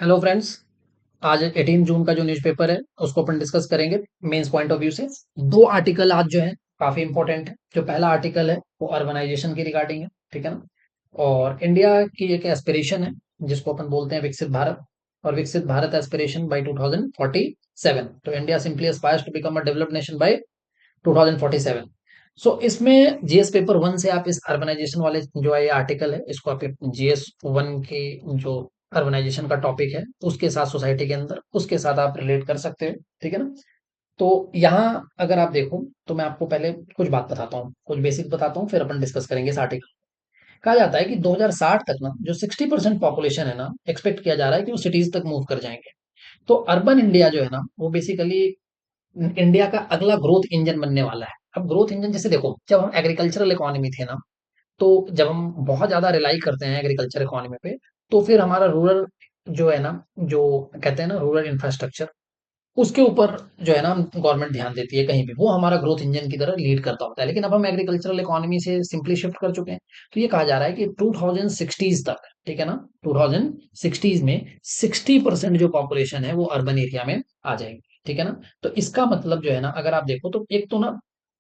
Hello friends. आज 18 जून का जो न्यूज़पेपर है उसको अपन डिस्कस करेंगे मेंस पॉइंट ऑफ व्यू से। दो आर्टिकल आज जो है काफी इंपॉर्टेंट है। जो पहला आर्टिकल है वो अर्बनाइजेशन की रिगार्डिंग है, ठीक है ना। और इंडिया की एक एस्पिरेशन है जिसको अपन बोलते हैं विकसित भारत। और विकसित भारत एस्पिरेशन बाय 2047। तो India simply aspires to become a developed nation by 2047। सो इसमें जीएस पेपर वन से आप इस अर्बनाइजेशन वाले जो है ये आर्टिकल है इसको आप जीएस वन के जो अर्बनाइजेशन का टॉपिक है उसके साथ सोसाइटी के अंदर उसके साथ आप रिलेट कर सकते हो, ठीक है ना। तो यहाँ अगर आप देखो तो मैं आपको पहले कुछ बात बताता हूँ, कुछ बेसिक बताता हूँ, फिर अपन डिस्कस करेंगे इस आर्टिकल। कहा जाता है कि 2060 तक ना जो 60% पॉपुलेशन है ना, एक्सपेक्ट किया जा रहा है कि वो सिटीज तक मूव कर जाएंगे। तो अर्बन इंडिया जो है ना वो बेसिकली इंडिया का अगला ग्रोथ इंजन बनने वाला है। अब ग्रोथ इंजन जैसे देखो, जब हम एग्रीकल्चरल इकोनॉमी थे ना, तो जब हम बहुत ज्यादा रिलाई करते हैं एग्रीकल्चर इकोनॉमी पे, तो फिर हमारा रूरल जो है ना, जो कहते हैं ना रूरल इंफ्रास्ट्रक्चर, उसके ऊपर जो है ना गवर्नमेंट ध्यान देती है कहीं भी, वो हमारा ग्रोथ इंजन की तरह लीड करता होता है। लेकिन अब हम एग्रीकल्चरल इकोनॉमी से सिंपली शिफ्ट कर चुके हैं। तो ये कहा जा रहा है कि 2060 तक, ठीक है ना, 2060 में 60% जो पॉपुलेशन है वो अर्बन एरिया में आ जाएगी, ठीक है ना। तो इसका मतलब जो है ना, अगर आप देखो तो एक तो ना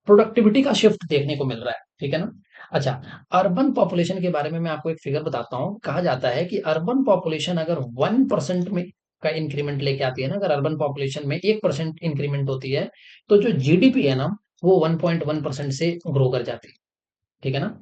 प्रोडक्टिविटी का शिफ्ट देखने को मिल रहा है, ठीक है ना। अच्छा, अर्बन पॉपुलेशन के बारे में मैं आपको एक फिगर बताता हूँ। कहा जाता है कि अर्बन पॉपुलेशन अगर 1% में का इंक्रीमेंट लेके आती है ना, अगर अर्बन पॉपुलेशन में 1% इंक्रीमेंट होती है, तो जो जीडीपी है ना वो 1.1% से ग्रो कर जाती है, ठीक है ना।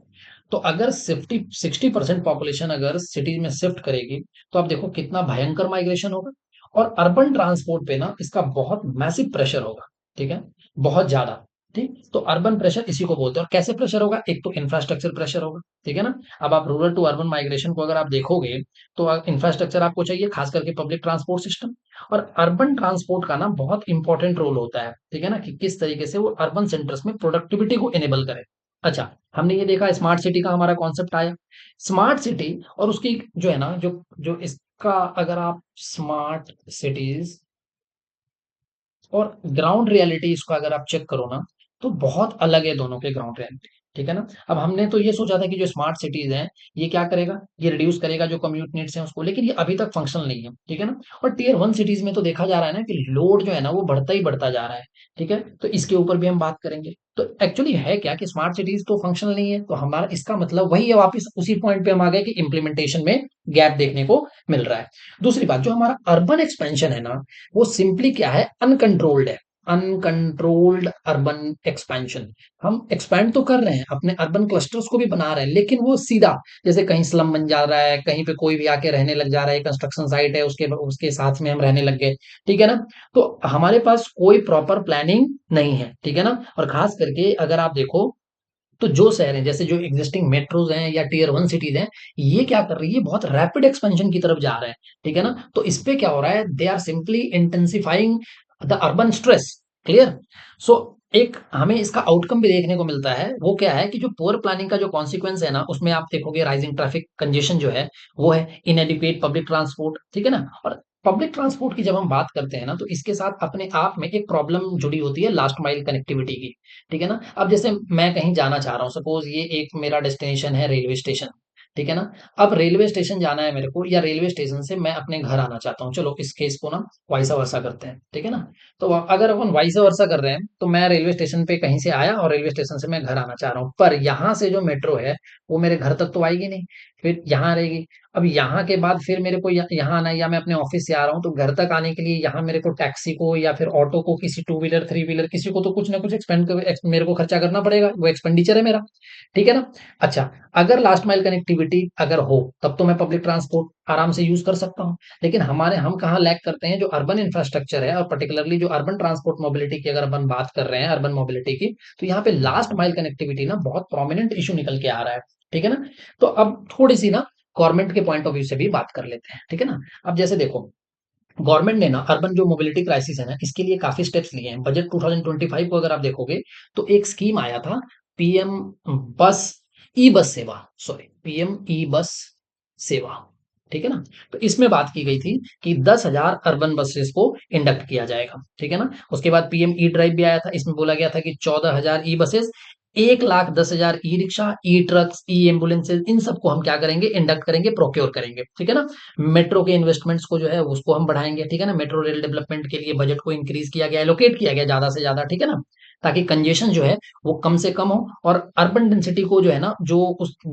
तो अगर 60% पॉपुलेशन अगर सिटीज में शिफ्ट करेगी, तो आप देखो कितना भयंकर माइग्रेशन होगा। और अर्बन ट्रांसपोर्ट पे ना इसका बहुत मैसिव प्रेशर होगा, ठीक है, बहुत ज्यादा। ठीक, तो अर्बन प्रेशर इसी को बोलते हैं। और कैसे प्रेशर होगा, एक तो इंफ्रास्ट्रक्चर प्रेशर होगा, ठीक है ना। अब आप रूरल टू अर्बन माइग्रेशन को अगर आप देखोगे, तो इंफ्रास्ट्रक्चर आपको चाहिए, खास करके पब्लिक ट्रांसपोर्ट सिस्टम। और अर्बन ट्रांसपोर्ट का ना बहुत इंपॉर्टेंट रोल होता है, ठीक है ना, कि किस तरीके से वो अर्बन सेंटर्स में प्रोडक्टिविटी को इनेबल करे। अच्छा, हमने ये देखा स्मार्ट सिटी का हमारा कॉन्सेप्ट आया। स्मार्ट सिटी और उसकी जो है ना, जो जो इसका अगर आप स्मार्ट सिटीज और ग्राउंड रियलिटी इसको अगर आप चेक करो ना, तो बहुत अलग है दोनों के ग्राउंड रियलिटी, ठीक है ना। अब हमने तो ये सोचा था कि जो स्मार्ट सिटीज हैं ये क्या करेगा, ये रिड्यूस करेगा जो कम्यूट नीड्स हैं उसको, लेकिन ये अभी तक फंक्शनल नहीं है, ठीक है ना। और टीयर वन सिटीज में तो देखा जा रहा है ना कि लोड जो है ना वो बढ़ता ही बढ़ता जा रहा है, ठीक है। तो इसके ऊपर भी हम बात करेंगे। तो एक्चुअली है क्या कि स्मार्ट सिटीज तो फंक्शनल नहीं है, तो हमारा इसका मतलब वही है, वापस उसी पॉइंट पे हम आ गए कि इम्प्लीमेंटेशन में गैप देखने को मिल रहा है। दूसरी बात, जो हमारा अर्बन एक्सपेंशन है ना, वो सिंपली क्या है, अनकंट्रोल्ड है। Uncontrolled urban expansion. हम एक्सपैंड तो कर रहे हैं, अपने अर्बन क्लस्टर्स को भी बना रहे हैं, लेकिन वो सीधा जैसे कहीं स्लम बन जा रहा है, कहीं पे कोई भी आके रहने लग जा रहा है, कंस्ट्रक्शन साइट है उसके उसके साथ में हम रहने लग गए, ठीक है ना। तो हमारे पास कोई प्रॉपर प्लानिंग नहीं है, ठीक है ना। और खास करके अगर आप देखो, तो जो शहर हैं जैसे जो एग्जिस्टिंग मेट्रोज हैं या टीयर वन सिटीज हैं, ये क्या कर रही है, बहुत रैपिड एक्सपेंशन की तरफ जा रहे हैं, ठीक है ना। तो इस पे क्या हो रहा है, they are simply intensifying the urban stress. Clear. So एक हमें इसका आउटकम भी देखने को मिलता है, वो क्या है कि जो पुअर प्लानिंग का जो कॉन्सिक्वेंस है ना, उसमें आप देखोगे राइजिंग ट्रैफिक कंजेशन जो है वो है, इनएडिक्वेट पब्लिक ट्रांसपोर्ट, ठीक है ना। और पब्लिक ट्रांसपोर्ट की जब हम बात करते हैं ना, तो इसके साथ अपने आप में एक प्रॉब्लम जुड़ी होती है लास्ट माइल कनेक्टिविटी की, ठीक है ना। अब जैसे मैं कहीं जाना चाह रहा हूँ, सपोज ये एक मेरा डेस्टिनेशन है रेलवे स्टेशन, ठीक है ना। अब रेलवे स्टेशन जाना है मेरे को, या रेलवे स्टेशन से मैं अपने घर आना चाहता हूँ, चलो इस केस को ना वाइसा वर्सा करते हैं, ठीक है ना। तो अगर अपन वाइसा वर्सा कर रहे हैं, तो मैं रेलवे स्टेशन पे कहीं से आया और रेलवे स्टेशन से मैं घर आना चाह रहा हूँ, पर यहाँ से जो मेट्रो है वो मेरे घर तक तो आएगी नहीं, फिर यहाँ रहेगी। अब यहाँ के बाद फिर मेरे को यहाँ आना है, या मैं अपने ऑफिस से आ रहा हूँ, तो घर तक आने के लिए यहाँ मेरे को टैक्सी को या फिर ऑटो को, किसी टू व्हीलर थ्री व्हीलर किसी को तो कुछ ना कुछ मेरे को खर्चा करना पड़ेगा, वो एक्सपेंडिचर है मेरा, ठीक है ना। अच्छा, अगर लास्ट माइल कनेक्टिविटी अगर हो, तब तो मैं पब्लिक ट्रांसपोर्ट आराम से यूज कर सकता हूँ। लेकिन हम कहाँ लैग करते हैं, जो अर्बन इंफ्रास्ट्रक्चर है और पर्टिकुलरली जो अर्बन ट्रांसपोर्ट मोबिलिटी की अगर अपन बात कर रहे हैं, अर्बन मोबिलिटी की, तो यहाँ पे लास्ट माइल कनेक्टिविटी ना बहुत प्रोमिनेंट इशू निकल के आ रहा है, ठीक है ना। तो अब थोड़ी सी ना गवर्नमेंट के पॉइंट ऑफ व्यू से भी बात कर लेते हैं, ठीक है ना। अब जैसे देखो, गवर्नमेंट ने ना अर्बन जो मोबिलिटी क्राइसिस है ना, इसके लिए काफी स्टेप्स लिए हैं। बजट 2025 को अगर आप देखोगे, तो एक स्कीम आया था, पीएम बस ई बस सेवा, सॉरी पीएम ई बस सेवा, ठीक है ना। तो इसमें बात की गई थी कि 10,000 अर्बन बसेस को इंडक्ट किया जाएगा, ठीक है ना। उसके बाद पीएम ई ड्राइव भी आया था, इसमें बोला गया था कि 14,000 ई बसेस 1,10,000 ई रिक्शा, ई ट्रक्स, ई एम्बुलेंसेज, इन सबको हम क्या करेंगे, इंडक्ट करेंगे, प्रोक्योर करेंगे, ठीक है ना। मेट्रो के इन्वेस्टमेंट्स को जो है उसको हम बढ़ाएंगे, ठीक है ना। मेट्रो रेल डेवलपमेंट के लिए बजट को इंक्रीज किया गया, एलोकेट किया गया ज्यादा से ज्यादा, ठीक है ना, ताकि कंजेशन जो है वो कम से कम हो, और अर्बन डेंसिटी को जो है ना, जो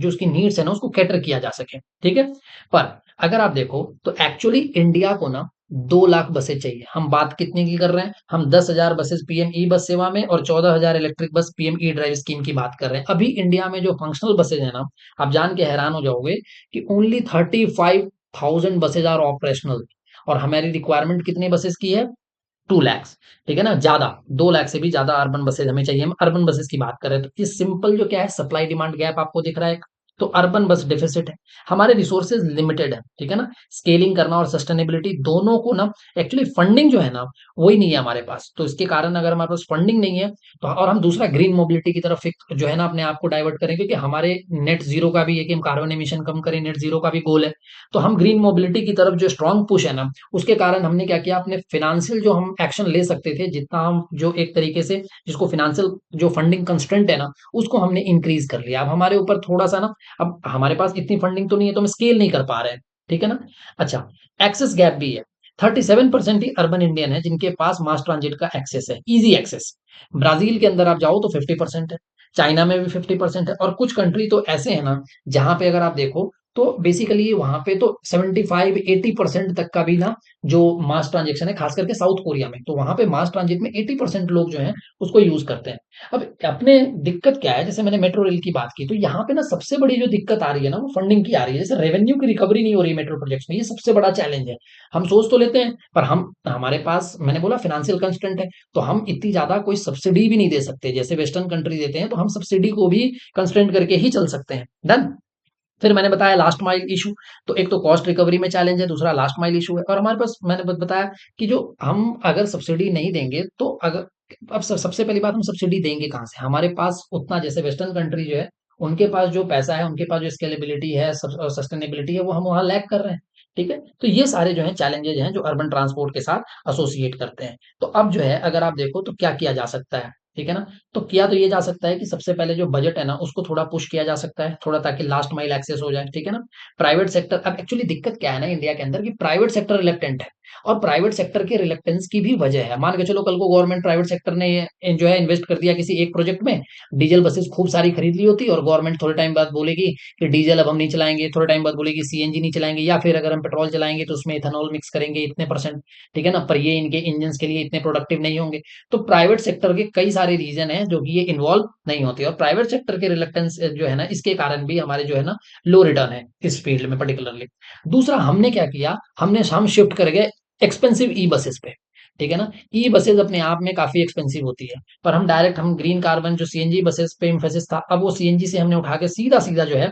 उसकी नीड्स है ना, उसको कैटर किया जा सके, ठीक है। पर अगर आप देखो तो एक्चुअली इंडिया को ना 2 लाख बसें चाहिए। हम बात कितने की कर रहे हैं, हम 10,000 बसेस पीएम ई बस सेवा में और 14,000 electric bus PM E drive scheme की बात कर रहे हैं। अभी इंडिया में जो फंक्शनल बसेज है ना, आप जान के हैरान हो जाओगे कि ओनली 35,000 बसेज आर ऑपरेशनल, और हमारी रिक्वायरमेंट कितनी बसेस की है, 2 लाख, ठीक है ना, ज्यादा, 2 लाख से भी ज्यादा अर्बन बसेज हमें चाहिए। हम अर्बन बसेज की बात कर रहे हैं, तो ये सिंपल जो क्या है, सप्लाई डिमांड गैप आपको दिख रहा है। तो अर्बन बस डिफिसिट है, हमारे रिसोर्सेज लिमिटेड है, ठीक है ना। स्केलिंग करना और सस्टेनेबिलिटी दोनों को ना, एक्चुअली फंडिंग जो है ना, वही नहीं है हमारे पास। तो इसके कारण अगर हमारे पास फंडिंग नहीं है, तो और हम दूसरा ग्रीन मोबिलिटी की तरफ जो है ना अपने आप को डाइवर्ट करें, क्योंकि हमारे नेट जीरो का भी है कि हम कार्बन एमिशन कम करें, नेट जीरो का भी गोल है। तो हम ग्रीन मोबिलिटी की तरफ जो स्ट्रांग पुश है ना, उसके कारण हमने क्या किया, अपने फिनेंशियल जो हम एक्शन ले सकते थे, जितना हम जो एक तरीके से जिसको फिनेंशियल जो फंडिंग कंस्ट्रेंट है ना, उसको हमने इंक्रीज कर लिया। अब हमारे ऊपर थोड़ा सा ना, अब हमारे पास इतनी फंडिंग तो नहीं है, तो हम स्केल नहीं कर पा रहे हैं, ठीक है ना। अच्छा, एक्सेस गैप भी है। 37% ही अर्बन इंडियन है जिनके पास मास ट्रांजिट का एक्सेस है, इजी एक्सेस। ब्राजील के अंदर आप जाओ तो 50% है, चाइना में भी 50% है, और कुछ कंट्री तो ऐसे है ना, जहां पे अगर आप देखो तो बेसिकली वहां पे तो 75-80% तक का भी ना जो मास ट्रांजेक्शन है, खास करके साउथ कोरिया में, तो वहां पे मास ट्रांजिट में 80% लोग जो हैं उसको यूज करते हैं। अब अपने दिक्कत क्या है, जैसे मैंने मेट्रो रेल की बात की, तो यहाँ पे ना सबसे बड़ी जो दिक्कत आ रही है ना, वो फंडिंग की आ रही है। जैसे रेवेन्यू की रिकवरी नहीं हो रही है मेट्रो प्रोजेक्ट्स में, ये सबसे बड़ा चैलेंज है। हम सोच तो लेते हैं, पर हम हमारे पास, मैंने बोला, फाइनेंशियल कंस्ट्रेंट है, तो हम इतनी ज्यादा कोई सब्सिडी भी नहीं दे सकते जैसे वेस्टर्न कंट्री देते हैं, तो हम सब्सिडी को भी कंस्ट्रेंट करके ही चल सकते हैं। डन। फिर मैंने बताया लास्ट माइल इशू, तो एक तो कॉस्ट रिकवरी में चैलेंज है, दूसरा लास्ट माइल इशू है, और हमारे पास मैंने बताया कि जो हम अगर सब्सिडी नहीं देंगे तो अगर, अब सबसे पहली बात, हम सब्सिडी देंगे कहाँ से, हमारे पास उतना, जैसे वेस्टर्न कंट्री जो है उनके पास जो पैसा है, उनके पास जो स्केलेबिलिटी है, सस्टेनेबिलिटी है, वो हम वहाँ लैक कर रहे हैं, ठीक है। तो ये सारे जो है चैलेंजेस हैं जो अर्बन ट्रांसपोर्ट के साथ एसोसिएट करते हैं। तो अब जो है अगर आप देखो तो क्या किया जा सकता है, ठीक है ना। तो किया तो ये जा सकता है कि सबसे पहले जो बजट है ना उसको थोड़ा पुश किया जा सकता है, थोड़ा, ताकि लास्ट माइल एक्सेस हो जाए, ठीक है ना। प्राइवेट सेक्टर, अब एक्चुअली दिक्कत क्या है ना इंडिया के अंदर, कि प्राइवेट सेक्टर रिलेक्टेंट है, और प्राइवेट सेक्टर के रिलेक्टेंस की भी वजह है। मान के चलो कल को गवर्नमेंट, प्राइवेट सेक्टर ने जो है इन्वेस्ट कर दिया किसी एक प्रोजेक्ट में, डीजल बसेस खूब सारी खरीद ली होती, और गवर्नमेंट थोड़े टाइम बाद बोलेगी कि डीजल अब हम नहीं चलाएंगे, थोड़े टाइम बाद बोलेगी सीएनजी नहीं चलाएंगे, या फिर अगर हम पेट्रोल चलाएंगे तो उसमें इथेनॉल मिक्स करेंगे इतने परसेंट, ठीक है ना, पर ये इनके इंजन के लिए इतने प्रोडक्टिव नहीं होंगे। तो प्राइवेट सेक्टर के कई सारे रीजन है जो कि ये इन्वॉल्व नहीं होते, और प्राइवेट सेक्टर के रिलेक्टेंस जो है ना, इसके कारण भी हमारे जो है ना लो रिटर्न है इस फील्ड में पर्टिकुलरली। दूसरा हमने क्या किया, हम शिफ्ट कर गए एक्सपेंसिव ई बसेस पे, ठीक है ना। ई बसेस अपने आप में काफी एक्सपेंसिव होती है, पर हम ग्रीन कार्बन जो सीएनजी बसेस पे इम्फेसिस था, अब वो सीएनजी से हमने उठा के सीधा सीधा जो है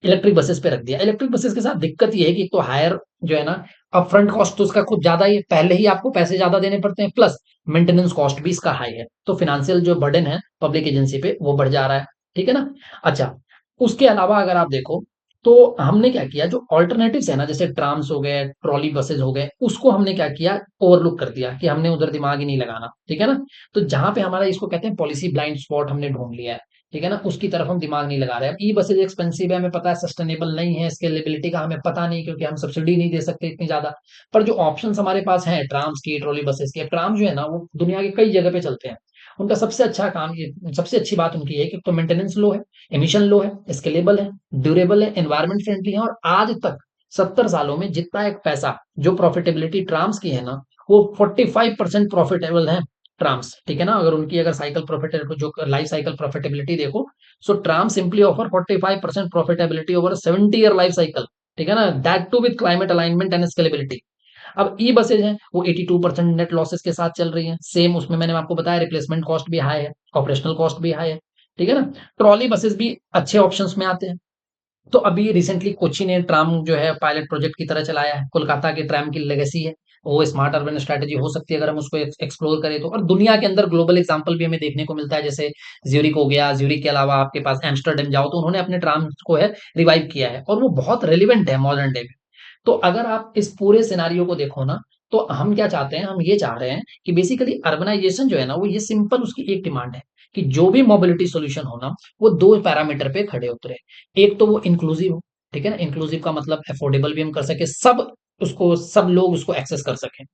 इलेक्ट्रिक बसेस पे रख दिया। इलेक्ट्रिक बसेस के साथ दिक्कत ये है कि एक तो हायर जो है ना, अपफ्रंट कॉस्ट तो उसका कुछ ज्यादा ही है, पहले ही आपको पैसे ज्यादा देने पड़ते हैं, प्लस मेंटेनेंस कॉस्ट भी इसका हाई है, तो फिनेंशियल जो बर्डन है पब्लिक एजेंसी पे वो बढ़ जा रहा है, ठीक है ना। अच्छा, उसके अलावा अगर आप देखो तो हमने क्या किया, जो ऑल्टरनेटिव्स है ना, जैसे ट्राम्स हो गए, ट्रॉली बसेज हो गए, उसको हमने क्या किया, ओवरलुक कर दिया, कि हमने उधर दिमाग ही नहीं लगाना, ठीक है ना। तो जहां पे हमारा, इसको कहते हैं पॉलिसी ब्लाइंड स्पॉट, हमने ढूंढ लिया है, ठीक है ना, उसकी तरफ हम दिमाग नहीं लगा रहे हैं। ई बसेज एक्सपेंसिव है, हमें पता है, सस्टेनेबल नहीं है, स्केलेबिलिटी का हमें पता नहीं, क्योंकि हम सब्सिडी नहीं दे सकते इतनी ज्यादा। पर जो ऑप्शंस हमारे पास हैं ट्राम्स की, ट्रॉली बसेस की, ट्राम जो है ना वो दुनिया के कई जगह पे चलते हैं। उनका सबसे अच्छा काम ये, सबसे अच्छी बात उनकी है कि तो मेंटेनेंस लो है, एमिशन लो है, स्केलेबल है, ड्यूरेबल है, एनवायरमेंट फ्रेंडली है, और आज तक 70 सालों में जितना एक पैसा जो प्रॉफिटेबिलिटी ट्राम्स की है ना, वो 45% प्रॉफिटेबल है ट्राम्स, ठीक है ना। अगर उनकी अगर साइकिल प्रॉफिटेबिलिटी, जो लाइफ साइकिल प्रॉफिटेबिलिटी देखो, so tram simply offer 45% profitability over 70 year life cycle, ठीक है ना, that too with climate alignment and scalability. अब ई बसेज हैं वो 82% नेट लॉसेस के साथ चल रही हैं, सेम उसमें मैंने आपको बताया रिप्लेसमेंट कॉस्ट भी हाई है, ऑपरेशनल कॉस्ट भी हाई है, ठीक है ना। ट्रॉली बसेस भी अच्छे ऑप्शंस में आते हैं। तो अभी रिसेंटली कोची ने ट्राम जो है पायलट प्रोजेक्ट की तरह चलाया है, कोलकाता के ट्राम की लेगेसी है, वो स्मार्ट अर्बन स्ट्रेटेजी हो सकती है अगर हम उसको एक्सप्लोर करें तो। और दुनिया के अंदर ग्लोबल एग्जांपल भी हमें देखने को मिलता है, जैसे ज्यूरिक हो गया, ज्यूरिक के अलावा आपके पास एम्स्टर्डम जाओ तो उन्होंने अपने ट्राम को है रिवाइव किया है, और वो बहुत रेलिवेंट है मॉडर्न डे में। तो अगर आप इस पूरे सिनारियो को देखो ना, तो हम क्या चाहते हैं, हम ये चाह रहे हैं कि बेसिकली अर्बनाइजेशन जो है ना, वो ये सिंपल उसकी एक डिमांड है कि जो भी मोबिलिटी सॉल्यूशन हो ना, वो दो पैरामीटर पे खड़े उतरे। एक तो वो इंक्लूसिव हो, ठीक है ना, इंक्लूसिव का मतलब अफोर्डेबल भी हम कर सके, सब लोग उसको एक्सेस कर सकें।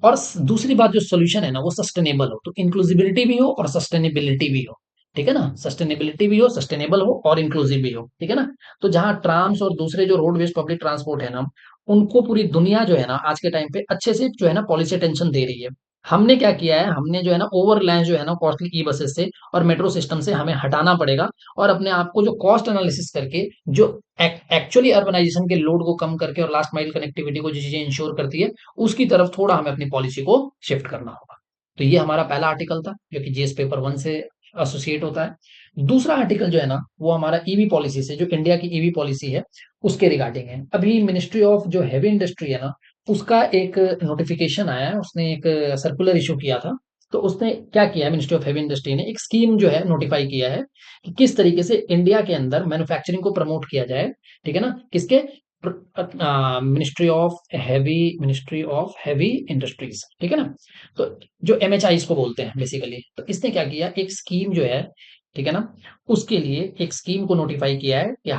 और दूसरी बात, जो सोल्यूशन है ना, वो सस्टेनेबल हो, तो इंक्लूसिबिलिटी भी हो और सस्टेनेबिलिटी भी हो, ठीक है ना, सस्टेनेबिलिटी भी हो, सस्टेनेबल हो और इंक्लूसिव भी हो, ठीक है ना। तो जहां ट्राम्स और दूसरे जो रोड वेज पब्लिक ट्रांसपोर्ट है ना, उनको पूरी दुनिया जो है ना आज के टाइम पे अच्छे से जो है ना पॉलिसी अटेंशन दे रही है। हमने क्या किया है, हमने जो है ना ओवरलैंड जो है ना कॉस्टली ई बसेस से और मेट्रो सिस्टम से हमें हटाना पड़ेगा, और अपने आप को जो कॉस्ट एनालिसिस करके, जो एक्चुअली अर्बनाइजेशन के लोड को कम करके और लास्ट माइल कनेक्टिविटी को जो चीजें इंश्योर करती है, उसकी तरफ थोड़ा हमें अपनी पॉलिसी को शिफ्ट करना होगा। तो ये हमारा पहला आर्टिकल था जो कि जीएस पेपर 1 से एसोसिएट होता है। दूसरा आर्टिकल जो है ना, वो हमारा ईवी पॉलिसी से, जो इंडिया की ईवी पॉलिसी है उसके रिगार्डिंग है। अभी मिनिस्ट्री ऑफ जो हैवी इंडस्ट्री है ना, उसका एक नोटिफिकेशन आया है, उसने एक सर्कुलर इशू किया था। तो उसने क्या किया है, मिनिस्ट्री ऑफ हैवी इंडस्ट्री ने एक स्कीम जो है नोटिफाई किया है कि किस तरीके से इंडिया के अंदर मैन्युफैक्चरिंग को प्रमोट किया जाए, ठीक है ना, किसके, मिनिस्ट्री ऑफ हैवी इंडस्ट्रीज, ठीक है ना। तो जो एमएचआई को बोलते हैं बेसिकली, तो इसने क्या किया, एक स्कीम जो है, ठीक है ना, उसके लिए एक स्कीम को नोटिफाई किया है कि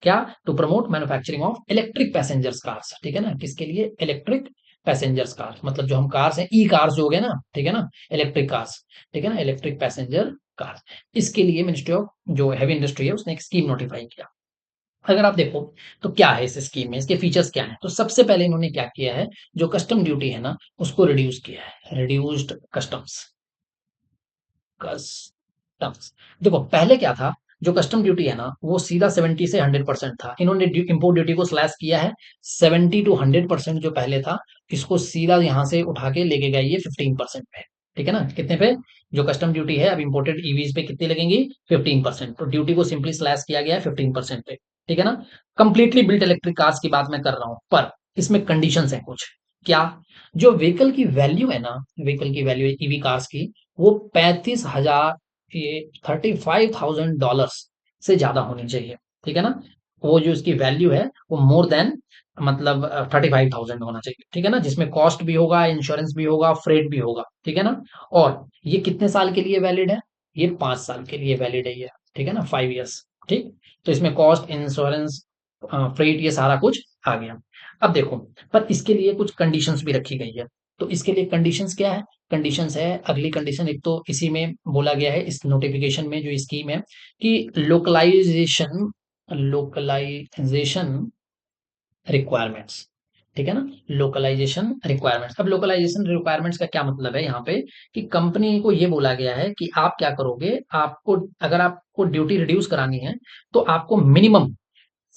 क्या, to promote manufacturing of electric passengers cars, ठीक है ना, किसके लिए, इलेक्ट्रिक पैसेंजर्स कार्स, मतलब जो हम कार्स हैं, ई कार्स जो हो गए ना, ठीक है ना, इलेक्ट्रिक कार्स, ठीक है ना, इलेक्ट्रिक पैसेंजर कार्स। इसके लिए मिनिस्ट्री ऑफ जो हैवी इंडस्ट्री है उसने एक स्कीम नोटिफाई किया। अगर आप देखो तो क्या है इस स्कीम में, इसके फीचर्स क्या हैं, तो सबसे पहले इन्होंने क्या किया है, जो कस्टम ड्यूटी है ना, उसको रिड्यूस किया है, रिड्यूस्ड कस्टम्स। देखो पहले क्या था, जो कस्टम ड्यूटी है ना, वो सीधा 70 से 100% था। इन्होंने इंपोर्ट ड्यूटी को स्लैश किया है 70 टू 100%, जो पहले था, इसको सीधा यहां से उठा के लेके गए ये 15% पे, ठीक है ना, कितने पे, जो कस्टम ड्यूटी है अब इंपोर्टेड ईवीज पे कितनी लगेंगी, 15%। तो ड्यूटी को सिंपली स्लैश किया गया है 15% पे, ठीक है ना। कंप्लीटली बिल्ट इलेक्ट्रिक कार्स की बात मैं कर रहा हूं, पर इसमें कंडीशंस है कुछ। क्या, जो व्हीकल की वैल्यू है ना, व्हीकल की वैल्यू ईवी कार्स की, वो 35,000, ये $35,000 से ज्यादा होनी चाहिए, ठीक है ना। वो जो इसकी वैल्यू है वो मोर देन, मतलब 35,000 होना चाहिए, ठीक है ना, जिसमें कॉस्ट भी होगा, इंश्योरेंस भी होगा, फ्रेट भी होगा, ठीक है ना। और ये कितने साल के लिए वैलिड है, ये 5 साल के लिए वैलिड है ये, ठीक है ना, 5 years, ठीक। तो इसमें कॉस्ट, इंश्योरेंस, फ्रेट, ये सारा कुछ आ गया। अब देखो, पर इसके लिए कुछ कंडीशंस भी रखी गई है। तो इसके लिए कंडीशंस क्या है, कंडीशंस है, अगली कंडीशन एक तो इसी में बोला गया है, इस नोटिफिकेशन में जो स्कीम है, कि लोकलाइजेशन रिक्वायरमेंट्स, ठीक है ना, लोकलाइजेशन रिक्वायरमेंट्स। अब लोकलाइजेशन रिक्वायरमेंट्स का क्या मतलब है यहाँ पे, कि कंपनी को ये बोला गया है कि आप क्या करोगे, आपको अगर आपको ड्यूटी रिड्यूस करानी है, तो आपको मिनिमम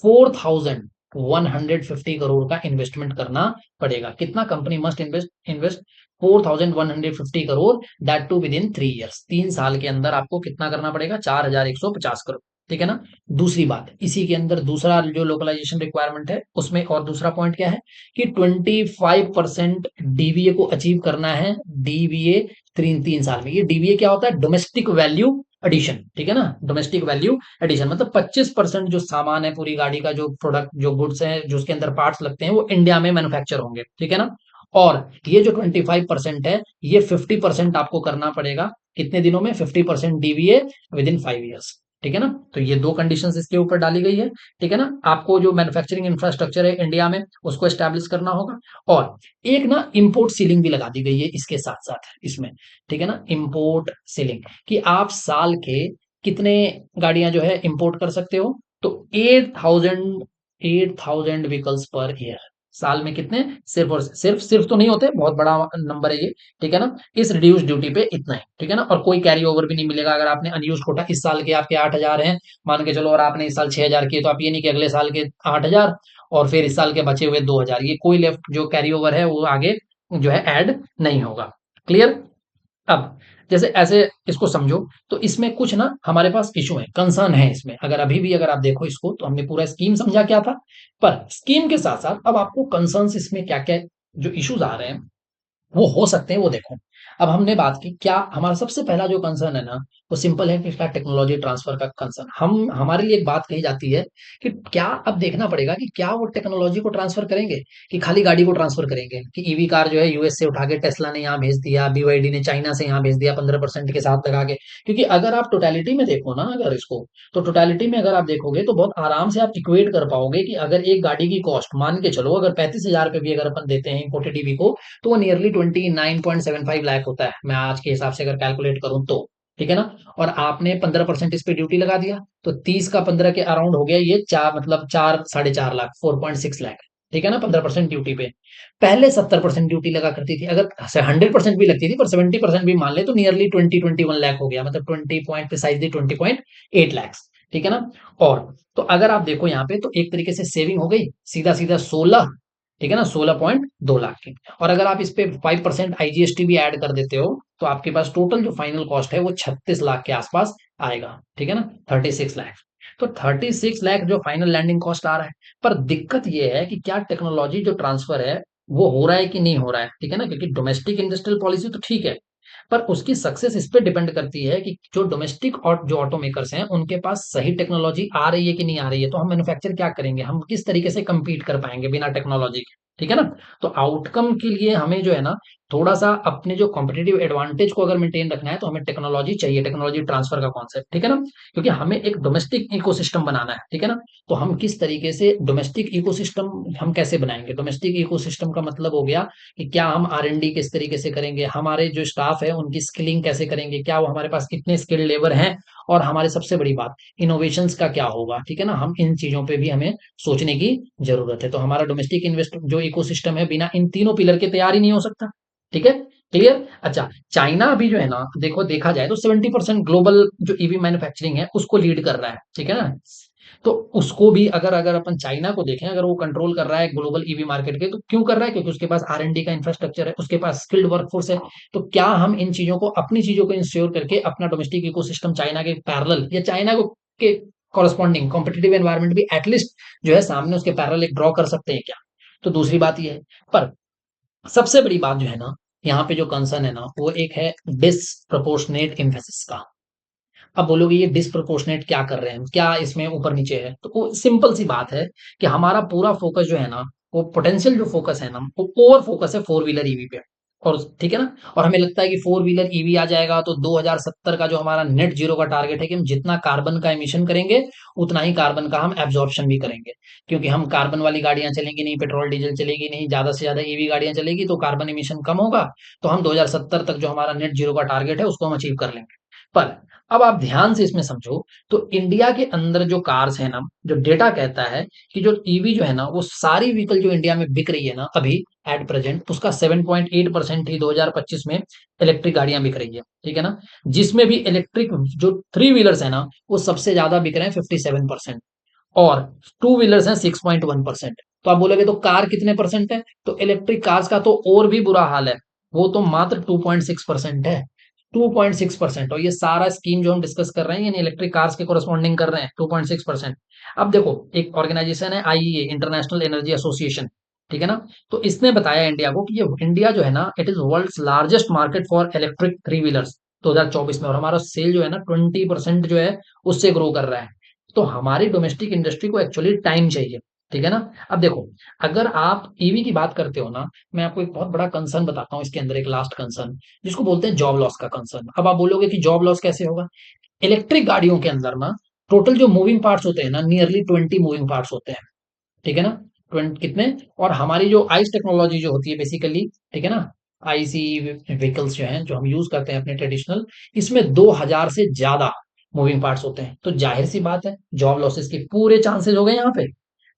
4,150 करोड़ का इन्वेस्टमेंट करना पड़ेगा। कितना, company must invest 4,150 crore, that too within 3 years, 3 साल के अंदर आपको कितना करना पड़ेगा, 4,150 करोड़, ठीक है ना। दूसरी बात, इसी के अंदर दूसरा जो लोकलाइजेशन रिक्वायरमेंट है, उसमें और दूसरा पॉइंट क्या है, कि 25% डीवीए को अचीव करना है, डीवीए 3 3 साल में। ये डीवीए क्या होता है, डोमेस्टिक वैल्यू एडिशन, ठीक है ना, डोमेस्टिक वैल्यू एडिशन, मतलब 25% जो सामान है, पूरी गाड़ी का जो प्रोडक्ट, जो गुड्स है, जो उसके अंदर पार्ट्स लगते हैं, वो इंडिया में मैन्युफैक्चर होंगे, ठीक है ना। और ये जो 25% है, ये 50% आपको करना पड़ेगा, कितने दिनों में, 50% डीवीए विद इन 5 years, ठीक है ना। तो ये दो कंडीशंस इसके ऊपर डाली गई है, ठीक है ना। आपको जो मैन्युफैक्चरिंग इंफ्रास्ट्रक्चर है इंडिया में, उसको एस्टैब्लिश करना होगा। और एक ना इंपोर्ट सीलिंग भी लगा दी गई है इसके साथ साथ इसमें, ठीक है ना, इंपोर्ट सीलिंग, कि आप साल के कितने गाड़ियां जो है इंपोर्ट कर सकते हो, तो 8,000 व्हीकल्स पर ईयर, साल में कितने, सिर्फ और सिर्फ तो नहीं होते, बहुत बड़ा नंबर है ये, ठीक है ना। इस रिड्यूस ड्यूटी पे इतना है, ठीक है ना, और कोई कैरी ओवर भी नहीं मिलेगा। अगर आपने अनयूज कोटा, इस साल के आपके 8,000 हैं, मान के चलो, और आपने इस साल 6,000 किए, तो आप ये नहीं कि अगले साल के 8,000 और फिर इस साल के बचे हुए 2,000, ये कोई लेफ्ट जो कैरी ओवर है वो आगे जो है ऐड नहीं होगा। क्लियर। अब जैसे ऐसे इसको समझो, तो इसमें कुछ ना हमारे पास इशू है, कंसर्न है इसमें। अगर अभी भी अगर आप देखो इसको, तो हमने पूरा स्कीम समझा क्या था, पर स्कीम के साथ साथ अब आपको कंसर्न्स इसमें क्या क्या जो इश्यूज आ रहे हैं वो हो सकते हैं, वो देखो। अब हमने बात की क्या हमारा सबसे पहला जो कंसर्न है ना, वो सिंपल है कि इसका टेक्नोलॉजी ट्रांसफर का कंसर्न। हम हमारे लिए एक बात कही जाती है कि क्या अब देखना पड़ेगा कि क्या वो टेक्नोलॉजी को ट्रांसफर करेंगे कि खाली गाड़ी को ट्रांसफर करेंगे, कि ईवी कार जो है यूएस से उठा के टेस्ला ने यहाँ भेज दिया, बीवाईडी ने चाइना से यहाँ भेज दिया 15% के साथ लगा के। क्योंकि अगर आप टोटलिटी में देखो ना, अगर इसको, तो टोटलिटी में अगर आप देखोगे तो बहुत आराम से आप इक्वेट कर पाओगे कि अगर एक गाड़ी की कॉस्ट मान के चलो अगर 35,000 रुपये भी अगर अपन देते हैं इंपोर्टेड ईवी को, तो वो नियरली 29.75 लाख होता है, मैं आज के हिसाब से अगर कैलकुलेट करूं तो। ठीक है ना। और आपने 15% इस पे ड्यूटी लगा दिया, तो 30 का 15 के अराउंड हो गया ये चार, मतलब 4 साढ़े 4 लाख, 4.6 लाख। ठीक है ना, 15% ड्यूटी पे। पहले 70% ड्यूटी लगा करती थी, अगर 100% भी लगती थी पर 70% भी मान ले तो नियरली 20-21 लाख हो गया, मतलब 20.20 लाख। ठीक है ना। और तो अगर आप देखो यहाँ पे तो एक तरीके से सेविंग हो गई सीधा सीधा 16। ठीक है ना, 16.2 लाख की। और अगर आप इस पे 5% आईजीएसटी भी ऐड कर देते हो, तो आपके पास टोटल जो फाइनल कॉस्ट है वो 36 लाख के आसपास आएगा। ठीक है ना, 36 लाख। तो 36 लाख जो फाइनल लैंडिंग कॉस्ट आ रहा है। पर दिक्कत ये है कि क्या टेक्नोलॉजी जो ट्रांसफर है वो हो रहा है कि नहीं हो रहा है। ठीक है ना, क्योंकि डोमेस्टिक इंडस्ट्रियल पॉलिसी तो ठीक है, पर उसकी सक्सेस इस पे डिपेंड करती है कि जो डोमेस्टिक और जो ऑटो मेकर्स हैं उनके पास सही टेक्नोलॉजी आ रही है कि नहीं आ रही है। तो हम मैन्युफैक्चर क्या करेंगे, हम किस तरीके से compete कर पाएंगे बिना टेक्नोलॉजी के। ठीक है ना। तो आउटकम के लिए हमें जो है ना, थोड़ा सा अपने जो कॉम्पिटेटिव एडवांटेज को अगर मेंटेन रखना है तो हमें टेक्नोलॉजी चाहिए, टेक्नोलॉजी ट्रांसफर का कॉन्सेप्ट। ठीक है ना, क्योंकि हमें एक डोमेस्टिक इकोसिस्टम बनाना है। ठीक है ना। तो हम किस तरीके से डोमेस्टिक इकोसिस्टम हम कैसे बनाएंगे, डोमेस्टिक इकोसिस्टम का मतलब हो गया कि क्या हम आर एंड डी किस तरीके से करेंगे, हमारे जो स्टाफ है उनकी स्किलिंग कैसे करेंगे, क्या वो हमारे पास कितने स्किल्ड लेबर हैं, और हमारे सबसे बड़ी बात इनोवेशंस का क्या होगा। ठीक है ना, हम इन चीजों पे भी हमें सोचने की जरूरत है। तो हमारा डोमेस्टिक इन्वेस्ट जो इकोसिस्टम है बिना इन तीनों पिलर के तैयार ही नहीं हो सकता। ठीक है, क्लियर। अच्छा, चाइना अभी जो है ना, देखो देखा जाए तो 70% ग्लोबल जो ईवी मैन्युफैक्चरिंग है उसको लीड कर रहा है। ठीक है ना। तो उसको भी अगर अगर अपन चाइना को देखें, अगर वो कंट्रोल कर रहा है ग्लोबल ईवी मार्केट के, तो क्यों कर रहा है, क्योंकि उसके पास आर एंड डी का इंफ्रास्ट्रक्चर है, उसके पास स्किल्ड वर्कफोर्स है। तो क्या हम इन चीजों को, अपनी चीजों को इंश्योर करके अपना डोमेस्टिक इकोसिस्टम चाइना के पैरेलल या चाइना को के कॉरस्पॉन्डिंग कॉम्पिटेटिव एनवायरमेंट भी एटलीस्ट जो है सामने उसके पैरेलल एक ड्रॉ कर सकते हैं क्या। तो दूसरी बात ये है। पर सबसे बड़ी बात जो है ना, यहाँ पे जो कंसर्न है ना, वो एक है डिसप्रपोर्शनेट इम्फेसिस का। अब बोलोगे ये डिसप्रोपोर्शनेट क्या कर रहे हैं, क्या इसमें ऊपर नीचे है, तो वो सिंपल सी बात है कि हमारा पूरा फोकस जो है ना, वो पोटेंशियल जो फोकस है ना, वो ओवर फोकस है फोर व्हीलर ईवी पे। और ठीक है ना, और हमें लगता है कि फोर व्हीलर ईवी आ जाएगा तो 2070 का जो हमारा नेट जीरो का टारगेट है कि हम जितना कार्बन का एमिशन करेंगे उतना ही कार्बन का हम एब्जॉर्प्शन भी करेंगे। क्योंकि हम कार्बन वाली गाड़ियां चलेंगी नहीं, पेट्रोल डीजल चलेगी नहीं, ज्यादा से ज्यादा ईवी गाड़ियां चलेगी तो कार्बन एमिशन कम होगा। तो हम 2070 तक जो हमारा नेट जीरो का टारगेट है उसको हम अचीव कर लेंगे। पर अब आप ध्यान से इसमें समझो, तो इंडिया के अंदर जो कार्स है ना, जो डेटा कहता है कि जो ईवी जो है ना, वो सारी व्हीकल जो इंडिया में बिक रही है ना अभी एट प्रेजेंट, उसका 7.8% ही 2025 में इलेक्ट्रिक गाड़ियां बिक रही है। ठीक है ना, जिसमें भी इलेक्ट्रिक जो थ्री व्हीलर्स है ना, वो सबसे ज्यादा बिक रहे हैं 57%, और टू व्हीलर्स हैं 6.1%। तो आप बोलोगे तो कार कितने परसेंट है, तो इलेक्ट्रिक कार्स का तो और भी बुरा हाल है, वो तो मात्र 2.6% है। 2.6%, और ये सारा स्कीम जो हम डिस्कस कर रहे हैं ये इलेक्ट्रिक कार्स के कोरस्पॉन्डिंग कर रहे हैं 2.6%। अब देखो, एक ऑर्गेनाइजेशन है आईईए, इंटरनेशनल एनर्जी एसोसिएशन। ठीक है ना, तो इसने बताया इंडिया को कि ये इंडिया जो है ना, it is world's largest market for electric three wheelers 2024 में, और हमारा सेल जो है ना 20% जो है उससे ग्रो कर रहा है। तो हमारी डोमेस्टिक इंडस्ट्री को एक्चुअली टाइम चाहिए। ठीक है ना। अब देखो, अगर आप ईवी की बात करते हो ना, मैं आपको एक बहुत बड़ा कंसर्न बताता हूँ इसके अंदर, एक लास्ट कंसर्न जिसको बोलते हैं जॉब लॉस का कंसर्न। अब आप बोलोगे कि जॉब लॉस कैसे होगा। इलेक्ट्रिक गाड़ियों के अंदर ना टोटल जो मूविंग पार्ट्स होते हैं ना, नियरली 20 मूविंग पार्ट्स होते हैं। ठीक है ना, 20 कितने, और हमारी जो आइस टेक्नोलॉजी जो होती है बेसिकली, ठीक है ना, आईसी व्हीकल्स जो हैं जो हम यूज करते हैं अपने ट्रेडिशनल, इसमें 2000 से ज्यादा मूविंग पार्ट्स होते हैं। तो जाहिर सी बात है जॉब लॉसेस के पूरे चांसेस हो गए यहाँ पे।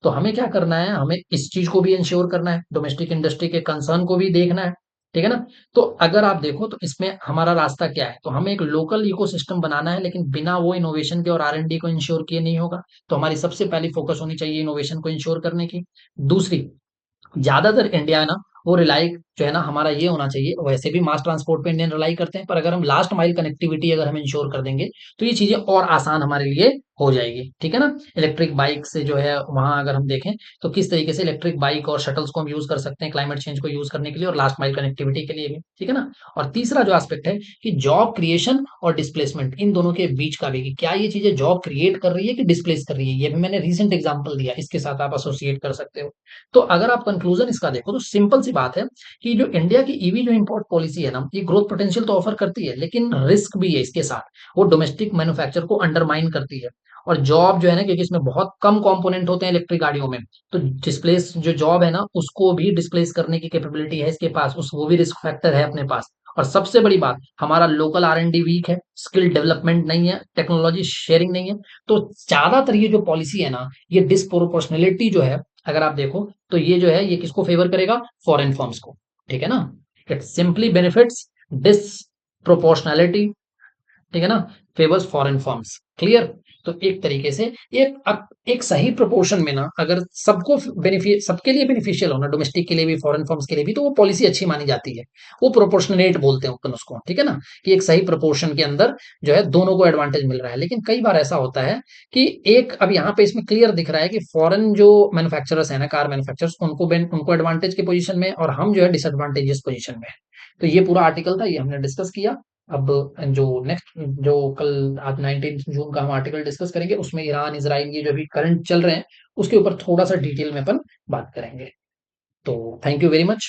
तो हमें क्या करना है, हमें इस चीज को भी इंश्योर करना है, डोमेस्टिक इंडस्ट्री के कंसर्न को भी देखना है। ठीक है ना। तो अगर आप देखो तो इसमें हमारा रास्ता क्या है, तो हमें एक लोकल इकोसिस्टम बनाना है, लेकिन बिना वो इनोवेशन के और आर एंड डी को इंश्योर किए नहीं होगा। तो हमारी सबसे पहली फोकस होनी चाहिए इनोवेशन को इंश्योर करने की। दूसरी, ज्यादातर इंडिया है ना, वो रिलाई जो है ना हमारा ये होना चाहिए। वैसे भी मास ट्रांसपोर्ट पे इंडियन रिलाई करते हैं, पर अगर हम लास्ट माइल कनेक्टिविटी अगर हम इंश्योर कर देंगे तो ये चीजें और आसान हमारे लिए हो जाएगी, ठीक है ना। इलेक्ट्रिक बाइक से जो है वहां अगर हम देखें तो किस तरीके से इलेक्ट्रिक बाइक और शटल्स को हम यूज कर सकते हैं क्लाइमेट चेंज को यूज करने के लिए और लास्ट माइल कनेक्टिविटी के लिए भी, ठीक है ना। और तीसरा जो एस्पेक्ट है कि जॉब क्रिएशन और डिस्प्लेसमेंट, इन दोनों के बीच का भी कि क्या ये चीजें जॉब क्रिएट कर रही है कि डिस्प्लेस कर रही है, ये भी मैंने रिसेंट एग्जांपल दिया, इसके साथ आप एसोसिएट कर सकते हो। तो अगर आप कंक्लूजन इसका देखो तो सिंपल सी बात है कि जो इंडिया की ईवी जो इम्पोर्ट पॉलिसी है ना, ये ग्रोथ पोटेंशियल तो ऑफर करती है लेकिन रिस्क भी है इसके साथ। वो डोमेस्टिक मैन्युफैक्चर को अंडरमाइन करती है। और जॉब जो है ना, क्योंकि इसमें बहुत कम कंपोनेंट होते हैं इलेक्ट्रिक गाड़ियों में, तो डिस्प्लेस जो जॉब है ना उसको भी डिस्प्लेस करने की कैपेबिलिटी है इसके पास, उस वो भी रिस्क फैक्टर है अपने पास। और सबसे बड़ी बात, हमारा लोकल R&D वीक है, स्किल डेवलपमेंट नहीं है, टेक्नोलॉजी शेयरिंग नहीं है। तो ज्यादातर ये जो पॉलिसी है ना, ये डिस्प्रोपोर्शनलिटी जो है, अगर आप देखो तो ये जो है ये किसको फेवर करेगा, फॉरेन फर्म्स को, ठीक है ना। इट सिंपली बेनिफिट्स डिस्प्रोपोर्शनैलिटी, ठीक है ना, फेवर्स फॉरेन फर्म्स, क्लियर। तो एक तरीके से एक सही प्रोपोर्शन में ना, अगर सबको बेनिफिट, सबके लिए बेनिफिशियल होना, डोमेस्टिक के लिए भी फॉरेन फर्म्स के लिए भी, तो वो पॉलिसी अच्छी मानी जाती है। वो प्रोपोर्शनेट बोलते हैं अपन उसको, ठीक है ना, कि एक सही प्रोपोर्शन के अंदर जो है दोनों को एडवांटेज मिल रहा है। लेकिन कई बार ऐसा होता है कि एक, अब यहाँ पे इसमें क्लियर दिख रहा है कि फॉरेन जो मैन्युफैक्चरर्स है ना, कार मैन्युफैक्चरर्स, उनको एडवांटेज की पोजीशन में और हम जो है डिसएडवांटेजेस पोजीशन में है। तो ये पूरा आर्टिकल था, ये हमने डिस्कस किया। अब जो नेक्स्ट, जो कल आज 19 जून का हम आर्टिकल डिस्कस करेंगे, उसमें ईरान इसराइल ये जो भी करंट चल रहे हैं उसके ऊपर थोड़ा सा डिटेल में अपन बात करेंगे। तो थैंक यू वेरी मच।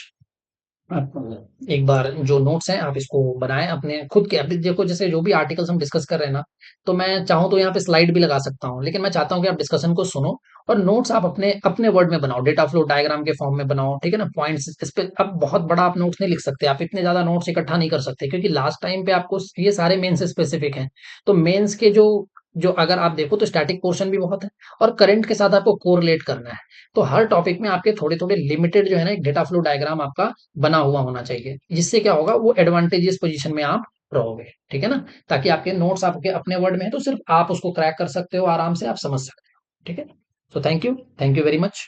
आप एक बार जो नोट्स हैं आप इसको बनाएं अपने खुद के। अभी देखो जैसे जो भी आर्टिकल्स हम डिस्कस कर रहे हैं ना, तो मैं चाहूँ तो यहाँ पे स्लाइड भी लगा सकता हूँ, लेकिन मैं चाहता हूँ कि आप डिस्कशन को सुनो और नोट्स आप अपने अपने वर्ड में बनाओ, डेटा फ्लो डायग्राम के फॉर्म में बनाओ, ठीक है ना। पॉइंट्स इस पे, अब बहुत बड़ा आप नोट्स नहीं लिख सकते, आप इतने ज्यादा नोट्स इकट्ठा नहीं कर सकते क्योंकि लास्ट टाइम पे आपको ये सारे मेंस स्पेसिफिक हैं। तो मेंस के जो जो अगर आप देखो तो स्टैटिक पोर्शन भी बहुत है और करंट के साथ आपको कोरिलेट करना है। तो हर टॉपिक में आपके थोड़े थोड़े लिमिटेड जो है ना, एक डेटा फ्लो डायग्राम आपका बना हुआ होना चाहिए, जिससे क्या होगा, वो एडवांटेजियस पोजीशन में आप रहोगे, ठीक है ना। ताकि आपके नोट्स आपके अपने वर्ड में है तो सिर्फ आप उसको क्रैक कर सकते हो, आराम से आप समझ सकते हो, ठीक है। So thank you very much.